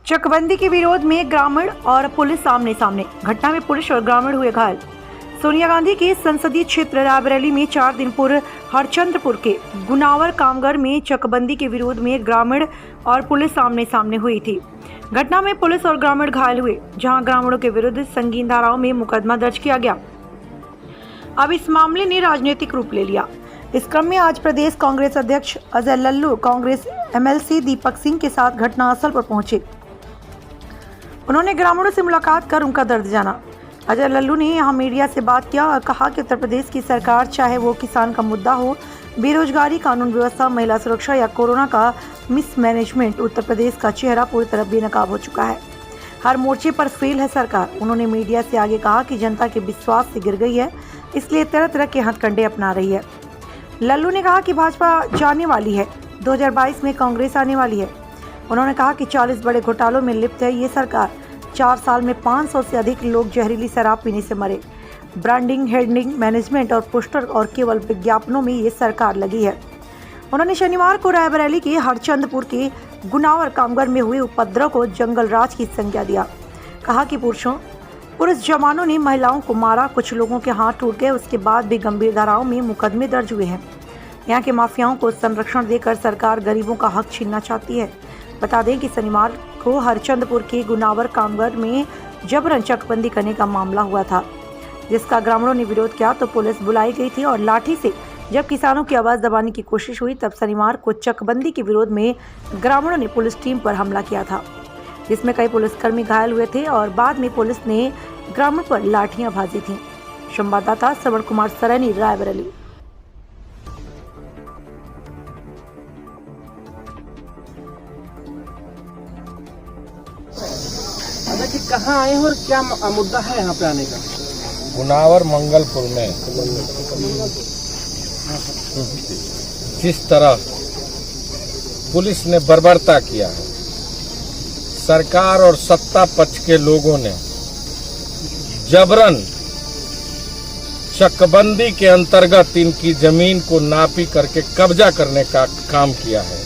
चकबंदी के विरोध में ग्रामीण और पुलिस आमने सामने। घटना में पुलिस और ग्रामीण हुए घायल। सोनिया गांधी के संसदीय क्षेत्र रायबरेली में 4 दिन पूर्व हरचंद्रपुर के गुनावर कामगर में चकबंदी के विरोध में ग्रामीण और पुलिस आमने सामने हुई थी। घटना में पुलिस और ग्रामीण घायल हुए, जहां ग्रामीणों के विरुद्ध संगीन धाराओं में मुकदमा दर्ज किया गया। अब इस मामले ने राजनीतिक रूप ले लिया। इस क्रम में आज प्रदेश कांग्रेस अध्यक्ष अजय लल्लू कांग्रेस एमएलसी दीपक सिंह के साथ घटनास्थल पर पहुंचे। उन्होंने ग्रामीणों से मुलाकात कर उनका दर्द जाना। अजय लल्लू ने यहां मीडिया से बात किया और कहा कि उत्तर प्रदेश की सरकार, चाहे वो किसान का मुद्दा हो, बेरोजगारी, कानून व्यवस्था, महिला सुरक्षा या कोरोना का मिसमैनेजमेंट, उत्तर प्रदेश का चेहरा पूरी तरह बेनकाब हो चुका है। हर मोर्चे पर फेल है सरकार। उन्होंने मीडिया से आगे कहा कि जनता के विश्वास से गिर गई है, इसलिए तरह तरह के हथकंडे अपना रही है। लल्लू ने कहा कि भाजपा जाने वाली है, 2022 में कांग्रेस आने वाली है। उन्होंने कहा कि 40 बड़े घोटालों में लिप्त है ये सरकार। 4 साल में 500 से अधिक लोग जहरीली शराब पीने से मरे। ब्रांडिंग, हेडिंग, मैनेजमेंट और पोस्टर और केवल विज्ञापनों में ये सरकार लगी है। उन्होंने शनिवार को रायबरेली के हरचंदपुर के गुनावर कामगर में हुए उपद्रव को जंगल राज की संज्ञा दिया। कहा कि पुरुष जवानों ने महिलाओं को मारा, कुछ लोगों के हाथ टूट गए, उसके बाद भी गंभीर धाराओं में मुकदमे दर्ज हुए हैं। यहाँ के माफियाओं को संरक्षण देकर सरकार गरीबों का हक छीनना चाहती है। बता दें कि शनिवार को हरचंदपुर के गुनावर कामगर में जबरन चकबंदी करने का मामला हुआ था, जिसका ग्रामीणों ने विरोध किया तो पुलिस बुलाई गई थी और लाठी से जब किसानों की आवाज़ दबाने की कोशिश हुई, तब शनिवार को चकबंदी के विरोध में ग्रामीणों ने पुलिस टीम पर हमला किया था, जिसमें कई पुलिसकर्मी घायल हुए थे और बाद में पुलिस ने ग्रामीण पर लाठियां भाजी थीं। संवाददाता श्रवण कुमार सरैनी, रायबरेली। कि कहाँ आए हो और क्या मुद्दा है यहाँ पे आने का? गुनावर मंगलपुर में जिस तरह पुलिस ने बर्बरता किया है, सरकार और सत्ता पक्ष के लोगों ने जबरन चकबंदी के अंतर्गत इनकी जमीन को नापी करके कब्जा करने का काम किया है।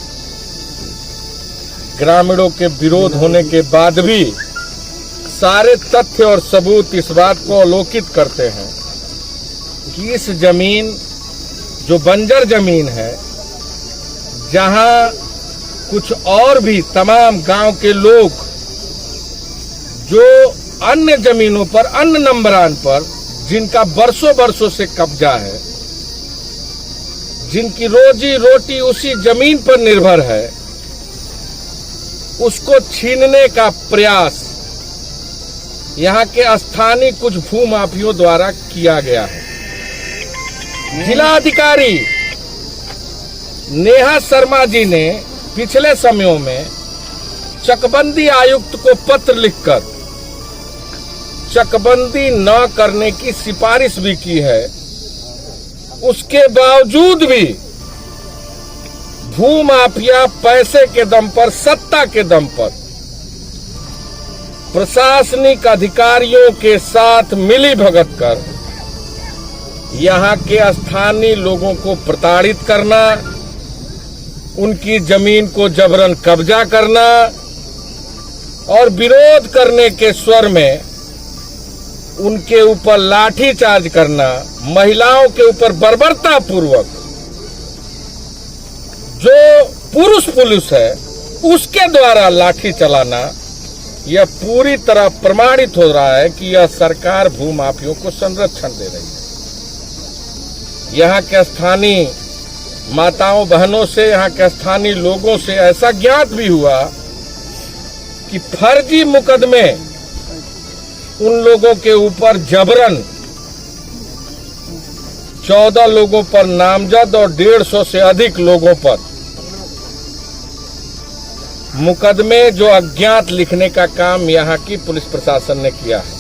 ग्रामीणों के विरोध होने के बाद भी सारे तथ्य और सबूत इस बात को अवलोकित करते हैं कि इस जमीन जो बंजर जमीन है, जहां कुछ और भी तमाम गांव के लोग जो अन्य जमीनों पर, अन्य नंबरान पर, जिनका बरसों से कब्जा है, जिनकी रोजी रोटी उसी जमीन पर निर्भर है, उसको छीनने का प्रयास यहाँ के स्थानीय कुछ भूमाफियों द्वारा किया गया है। जिलाधिकारी नेहा शर्मा जी ने पिछले समयों में चकबंदी आयुक्त को पत्र लिखकर चकबंदी न करने की सिफारिश भी की है। उसके बावजूद भी भूमाफिया पैसे के दम पर, सत्ता के दम पर प्रशासनिक अधिकारियों के साथ मिली भगत कर यहाँ के स्थानीय लोगों को प्रताड़ित करना, उनकी जमीन को जबरन कब्जा करना और विरोध करने के स्वर में उनके ऊपर लाठी चार्ज करना, महिलाओं के ऊपर बर्बरता पूर्वक जो पुरुष पुलिस है उसके द्वारा लाठी चलाना, यह पूरी तरह प्रमाणित हो रहा है कि यह सरकार भूमाफियों को संरक्षण दे रही है। यहाँ के स्थानीय माताओं बहनों से, यहाँ के स्थानीय लोगों से ऐसा ज्ञात भी हुआ कि फर्जी मुकदमे उन लोगों के ऊपर जबरन 14 लोगों पर नामजद और 150 से अधिक लोगों पर मुकदमे जो अज्ञात लिखने का काम यहाँ की पुलिस प्रशासन ने किया है।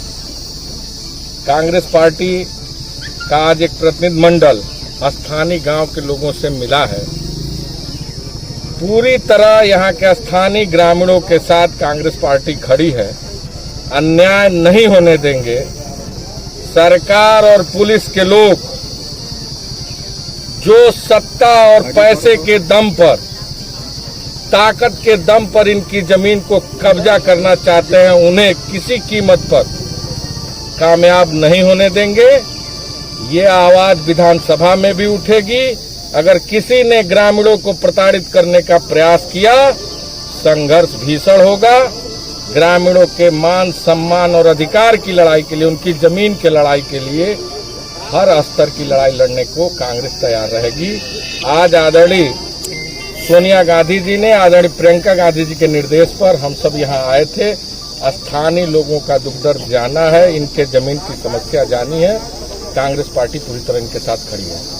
कांग्रेस पार्टी का आज एक प्रतिनिधि मंडल स्थानीय गांव के लोगों से मिला है। पूरी तरह यहाँ के स्थानीय ग्रामीणों के साथ कांग्रेस पार्टी खड़ी है। अन्याय नहीं होने देंगे। सरकार और पुलिस के लोग जो सत्ता और पैसे के दम पर ताकत के दम पर इनकी जमीन को कब्जा करना चाहते हैं, उन्हें किसी कीमत पर कामयाब नहीं होने देंगे। ये आवाज विधानसभा में भी उठेगी। अगर किसी ने ग्रामीणों को प्रताड़ित करने का प्रयास किया, संघर्ष भीषण होगा। ग्रामीणों के मान सम्मान और अधिकार की लड़ाई के लिए, उनकी जमीन के लड़ाई के लिए हर स्तर की लड़ाई लड़ने को कांग्रेस तैयार रहेगी। आज आदरणीय सोनिया गांधी जी ने, आदरणीय प्रियंका गांधी जी के निर्देश पर हम सब यहाँ आए थे। स्थानीय लोगों का दुख दर्द जाना है, इनके जमीन की समस्या जानी है। कांग्रेस पार्टी पूरी तरह इनके साथ खड़ी है।